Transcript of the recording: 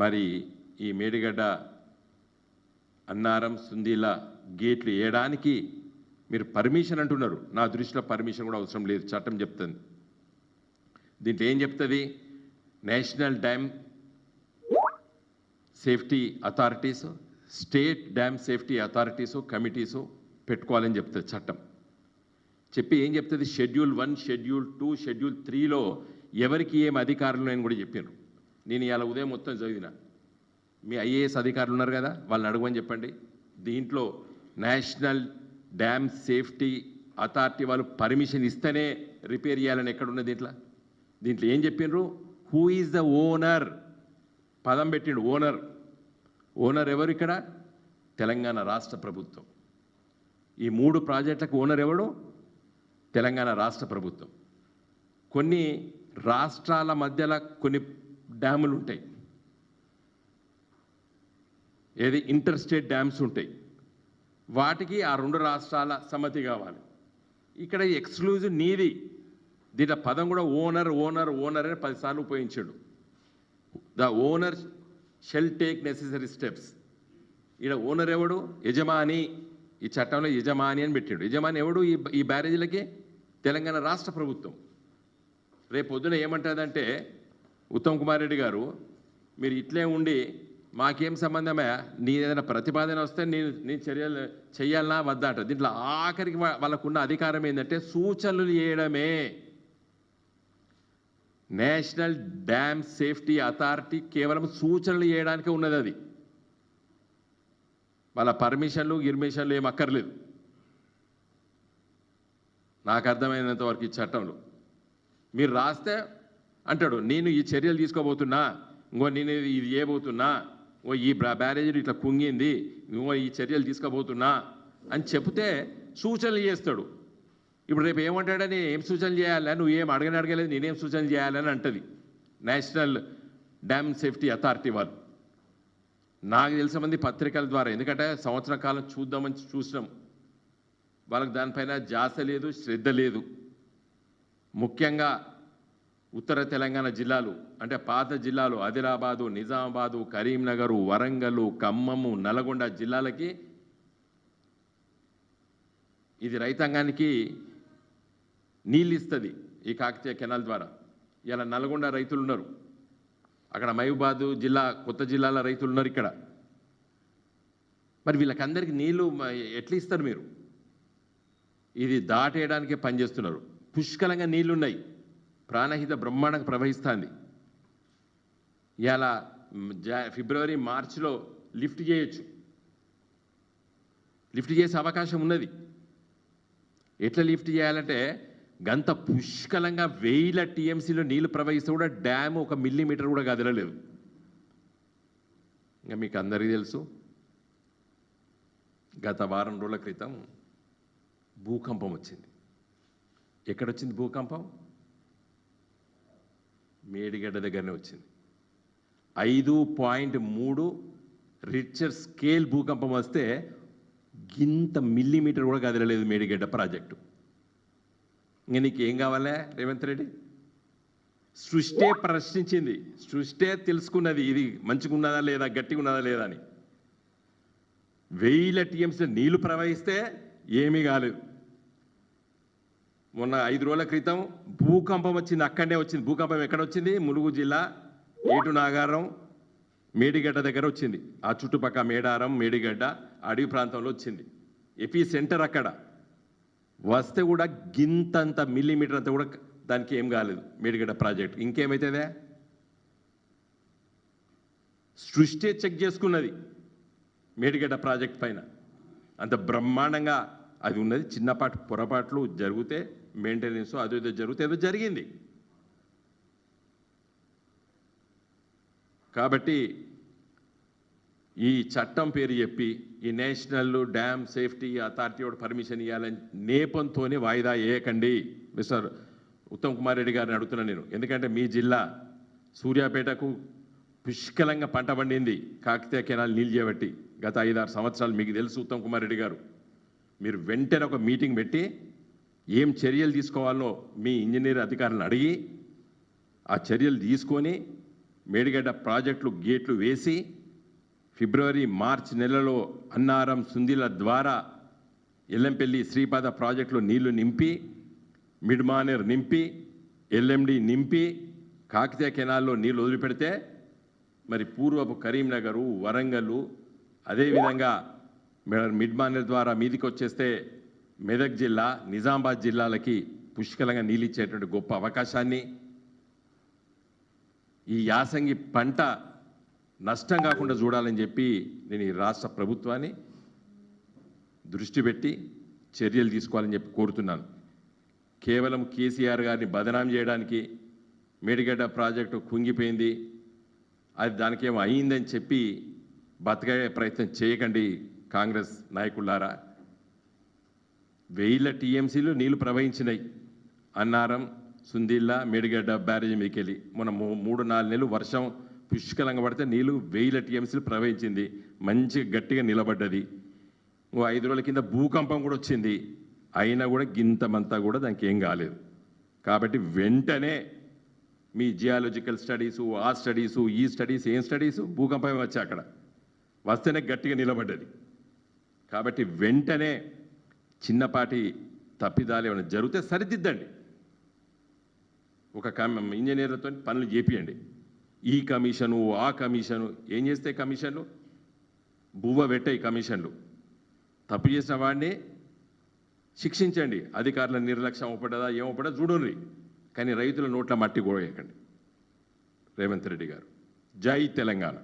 మరి ఈ మేడిగడ్డ అన్నారం సుందీల గేట్లు వేయడానికి మీరు పర్మిషన్ అంటున్నారు. నా దృష్టిలో పర్మిషన్ కూడా అవసరం లేదు, చట్టం చెప్తుంది. దీంట్లో ఏం చెప్తుంది? National dam safety authorities, state dam safety authorities, committees పెట్టుకోవాలని చెప్తుంది చట్టం. చెప్పి ఏం చెప్తుంది? షెడ్యూల్ 1, షెడ్యూల్ 2, షెడ్యూల్ 3లో ఎవరికి ఏం అధికారులు అని కూడా చెప్పాను. నేను ఇలా ఉదయం మొత్తం చదివిన. మీ ఐఏఎస్ అధికారులు ఉన్నారు కదా, వాళ్ళని అడగమని చెప్పండి. దీంట్లో నేషనల్ డ్యామ్ సేఫ్టీ అథారిటీ వాళ్ళు పర్మిషన్ ఇస్తేనే రిపేర్ చేయాలని ఎక్కడున్నది దీంట్లో ఏం చెప్పిండ్రు? హూ ఈజ్ ద ఓనర్ పదం పెట్టిండు. ఓనర్ ఎవరు ఇక్కడ? తెలంగాణ రాష్ట్ర ప్రభుత్వం. ఈ 3 ప్రాజెక్టులకు ఓనర్ ఎవడు? తెలంగాణ రాష్ట్ర ప్రభుత్వం. కొన్ని రాష్ట్రాల మధ్యలో కొన్ని డ్యాములు ఉంటాయి, ఏది ఇంటర్ స్టేట్ డ్యామ్స్ ఉంటాయి. వాటికి ఆ 2 రాష్ట్రాల సమ్మతి కావాలి. ఇక్కడ ఎక్స్క్లూజివ్ నీది. దీంట్లో పదం కూడా ఓనర్ అని 10 సార్లు ఉపయోగించాడు. The owner shell take necessary steps. ఇక్కడ ఓనర్ ఎవడు? యజమాని. ఈ చట్టంలో యజమాని అని పెట్టాడు. యజమాని ఎవడు ఈ బ్యారేజీలకి? తెలంగాణ రాష్ట్ర ప్రభుత్వం. రేపు పొద్దున ఏమంటుందంటే, ఉత్తమ్ కుమార్ రెడ్డి గారు, మీరు ఇట్లే ఉండి మాకేం సంబంధమే, నీ ఏదైనా ప్రతిపాదన వస్తే నీ చర్యలు చేయాలన్నా వద్దా అంట. దీంట్లో ఆఖరికి వాళ్ళకున్న అధికారం ఏంటంటే సూచనలు చేయడమే. నేషనల్ డ్యామ్ సేఫ్టీ అథారిటీ కేవలం సూచనలు చేయడానికే ఉన్నది. అది వాళ్ళ పర్మిషన్లు ఏం అక్కర్లేదు నాకు అర్థమైనంత వరకు. ఈ చట్టంలో మీరు రాస్తే అంటాడు, నేను ఈ చర్యలు తీసుకోబోతున్నా, నేను ఇది చేయబోతున్నా, ఈ బ్యారేజీ ఇట్లా కుంగింది, ఈ చర్యలు తీసుకోబోతున్నా అని చెప్తే సూచనలు చేస్తాడు. ఇప్పుడు రేపు ఏమంటాడని, ఏం సూచనలు చేయాలని, నువ్వు ఏం అడగలేదు, నేనేం సూచనలు చేయాలని అంటది నేషనల్ డ్యామ్ సేఫ్టీ అథారిటీ వాళ్ళు. నాకు తెలిసిన మంది పత్రికల ద్వారా, ఎందుకంటే సంవత్సర కాలం చూద్దామని చూసినాం, వాళ్ళకి దానిపైన జాస లేదు, శ్రద్ధ లేదు. ముఖ్యంగా ఉత్తర తెలంగాణ జిల్లాలు అంటే పాత జిల్లాలు ఆదిలాబాదు, నిజామాబాదు, కరీంనగర్, వరంగల్, ఖమ్మం, నల్గొండ జిల్లాలకి ఇది రైతాంగానికి నీళ్ళు ఇస్తుంది ఈ కాకతీయ కెనాల్ ద్వారా. ఇలా నల్గొండ రైతులు ఉన్నారు, అక్కడ మహబూబాబాదు జిల్లా, కొత్త జిల్లాల రైతులు ఉన్నారు ఇక్కడ. మరి వీళ్ళకందరికీ నీళ్ళు ఎట్లా ఇస్తారు మీరు? ఇది దాటేయడానికే పనిచేస్తున్నారు. పుష్కలంగా నీళ్లున్నాయి, ప్రాణహిత బ్రహ్మాండంగా ప్రవహిస్తుంది. ఇవాళ ఫిబ్రవరి, మార్చిలో లిఫ్ట్ చేయొచ్చు, లిఫ్ట్ చేసే అవకాశం ఉన్నది. ఎట్లా లిఫ్ట్ చేయాలంటే గంత పుష్కలంగా 1000 టీఎంసీలో నీళ్లు ప్రవహిస్తే కూడా డ్యామ్ 1 మిల్లీమీటర్ కూడా కదలలేదు. ఇంకా మీకు అందరికీ తెలుసు, గత వారం రోజుల క్రితం భూకంపం వచ్చింది. ఎక్కడొచ్చింది భూకంపం? మేడిగడ్డ దగ్గరనే వచ్చింది. 5.3 రిక్టర్ స్కేల్ భూకంపం వస్తే గింత మిల్లీమీటర్ కూడా కదలలేదు మేడిగడ్డ ప్రాజెక్టు. ఇంకా నీకు ఏం కావాలే రేవంత్ రెడ్డి? సృష్టే ప్రశ్నించింది, సృష్టే తెలుసుకున్నది ఇది మంచిగా ఉన్నదా లేదా, గట్టిగా ఉన్నదా లేదా అని. 1000 టీఎంసీ నీళ్లు ప్రవహిస్తే ఏమీ కాలేదు. మొన్న 5 రోజుల క్రితం భూకంపం వచ్చింది, అక్కడనే వచ్చింది. భూకంపం ఎక్కడ వచ్చింది? ములుగు జిల్లా ఏటు నాగారం మేడిగడ్డ దగ్గర వచ్చింది. ఆ చుట్టుపక్కల మేడారం, మేడిగడ్డ అడవి ప్రాంతంలో వచ్చింది. ఎపీ సెంటర్ అక్కడ వస్తే కూడా గింతంత మిల్లీమీటర్ అంతా కూడా దానికి ఏం కాలేదు మేడిగడ్డ ప్రాజెక్ట్. ఇంకేమైతుందే? సృష్టి చెక్ చేసుకున్నది మేడిగడ్డ ప్రాజెక్ట్ పైన. అంత బ్రహ్మాండంగా అది ఉన్నది. చిన్నపాటి పొరపాట్లు జరిగితే మెయింటెనెన్స్ అదేదో జరిగితే ఏదో జరిగింది. కాబట్టి ఈ చట్టం పేరు చెప్పి ఈ national dam safety authority permission ఇవ్వాలని నేపంతోనే వాయిదా వేయకండి. మిస్టర్ ఉత్తమ్ కుమార్ రెడ్డి గారిని అడుగుతున్నాను నేను. ఎందుకంటే మీ జిల్లా సూర్యాపేటకు పుష్కలంగా పంట పండింది కాకతీయ కెనాల్ నీళ్ళు చేయబట్టి గత 5-6 సంవత్సరాలు. మీకు తెలుసు ఉత్తమ్ కుమార్ రెడ్డి గారు, మీరు వెంటనే ఒక మీటింగ్ పెట్టి ఏం చర్యలు తీసుకోవాలో మీ ఇంజనీర్ అధికారులను అడిగి ఆ చర్యలు తీసుకొని మేడిగడ్డ ప్రాజెక్టులు గేట్లు వేసి ఫిబ్రవరి మార్చి నెలలో అన్నారం సుందిల ద్వారా ఎల్లంపల్లి శ్రీపాద ప్రాజెక్టులో నీళ్లు నింపి మిడ్మానేర్ నింపి ఎల్ఎండి నింపి కాకతీయ కెనాల్లో నీళ్లు వదిలిపెడితే మరి పూర్వపు కరీంనగరు వరంగల్ అదేవిధంగా మిడ్మానేర్ ద్వారా మీదికి వచ్చేస్తే మెదక్ జిల్లా నిజామాబాద్ జిల్లాలకి పుష్కలంగా నీళ్ళు ఇచ్చేటువంటి గొప్ప అవకాశాన్ని ఈ యాసంగి పంట నష్టం కాకుండా చూడాలని చెప్పి నేను ఈ రాష్ట్ర ప్రభుత్వాన్ని దృష్టి పెట్టి చర్యలు తీసుకోవాలని చెప్పి కోరుతున్నాను. కేవలం కేసీఆర్ గారిని బదనాం చేయడానికి మేడిగడ్డ ప్రాజెక్టు కుంగిపోయింది, అది దానికేమో అయిందని చెప్పి బతకే ప్రయత్నం చేయకండి కాంగ్రెస్ నాయకులారా. 1000 టీఎంసీలు నీళ్లు ప్రవహించినాయి అన్నారం సుందిల్లా మేడిగడ్డ బ్యారేజీ మీకెళ్ళి మొన్న 3-4 నెలలు వర్షం పుష్కలంగా పడితే నీళ్లు 1000 టీఎంసీలు ప్రవహించింది, మంచి గట్టిగా నిలబడ్డది. 5 రోజుల కింద భూకంపం కూడా వచ్చింది, అయినా కూడా గింతమంతా కూడా దానికి ఏం కాలేదు. కాబట్టి వెంటనే మీ జియాలజికల్ స్టడీసు ఆ స్టడీసు ఈ స్టడీస్ ఏం స్టడీసు భూకంపం వచ్చి అక్కడ వస్తేనే గట్టిగా నిలబడ్డది. కాబట్టి వెంటనే చిన్నపాటి తప్పిదాలు ఏమైనా జరిగితే సరిదిద్దండి, ఒక ఇంజనీర్లతో పనులు చేపియండి. ఈ కమిషను ఆ కమిషను ఏం చేస్తే కమిషన్లు బువ్వ పెట్టాయి కమిషన్లు. తప్పు చేసిన వాడిని శిక్షించండి, అధికారుల నిర్లక్ష్యం అవ్వపడదా ఏమవుపడదా చూడండి, కానీ రైతుల నోట్ల మట్టి గోయకండి. రేవంత్ రెడ్డి గారు, జై తెలంగాణ.